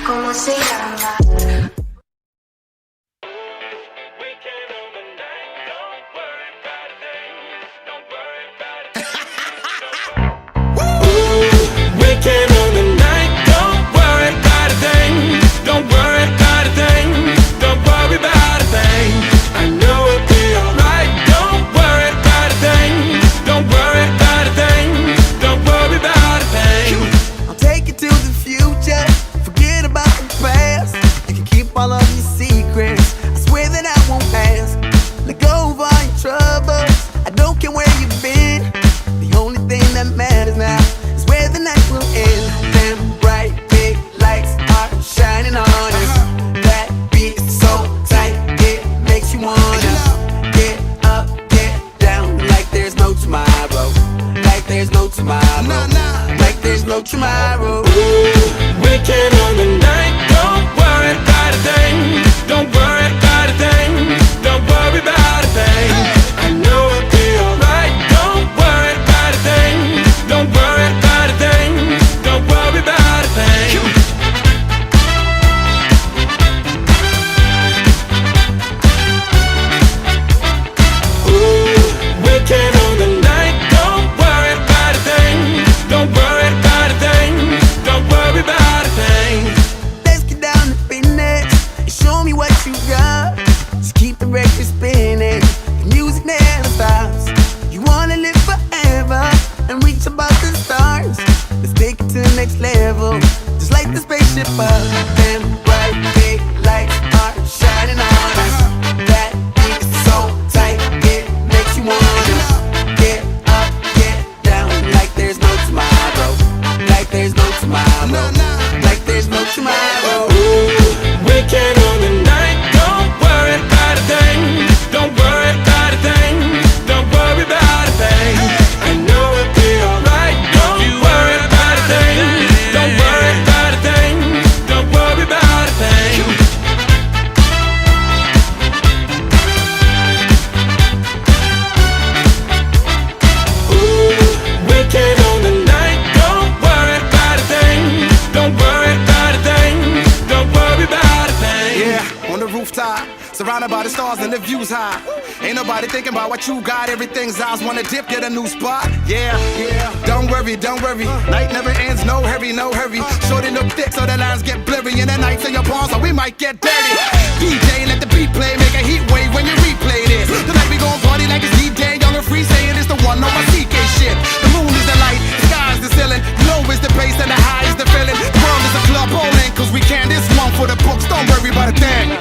¿Cómo se llama? Weekend on the night, don't worry about a thing. Don't worry about a thing. Don't worry about a thing. I know it'll be alright. Don't worry about a thing. Don't worry about a thing. Don't worry about a thing. I'll take you to the future. Forget about the past. You can keep all of your secrets. I swear that I won't ask. Let go of all your troubles. I don't care where you've been. The only thing that matters now is where the night will end. Them bright big lights are shining on us. That beat is so tight, it makes you wanna get up, get down, like there's no tomorrow. Like there's no tomorrow. Like there's no tomorrow. Weekend on the night, don't worry about a thing. Don't worry about a thing. Don't worry about a thing. I know it'll be alright. Don't worry about a thing. Don't worry about a thing. Don't worry about a thing. Weekend on the night, don't worry about a thing. Don't worry about a thing. Don't worry about a thing. Let's get down to business and show me what you got. Just keep the record spinning, the music never stops. You wanna live forever and reach above the stars. Let's take it to the next level, just like the spaceship up. Them bright big lights are shining on us. That beat is so tight, it makes you wanna get up, get down, like there's no tomorrow. Like there's no tomorrow. Like there's no tomorrow. Weekend on the night, don't worry about a thing. Don't worry about a thing. Don't worry about a thing. I know it'll be alright. Don't worry about a thing. Don't worry about a thing. Don't worry about a thing. Weekend on the night, don't worry about a thing. Don't worry about a thing. Don't worry about a thing. Yeah, on the rooftop, surrounded by the stars and the views high. Ain't nobody thinking about what you got, everything's ours. Wanna dip, get a new spot. Yeah, don't worry, don't worry. Night never ends, no hurry, no hurry. Shorty look thick so the lines get blurry. And the nights in your palms, so we might get dirty. DJ, let the beat play, make a heat wave when you replay this. Tonight we gon' party like it's D-Day, young and free, saying it's the one on my CK shit. The moon is the light, the sky is the ceiling. Low is the bass and the high is the feeling. The world is a club bowling, cause we can this one for the books, don't worry about a thing.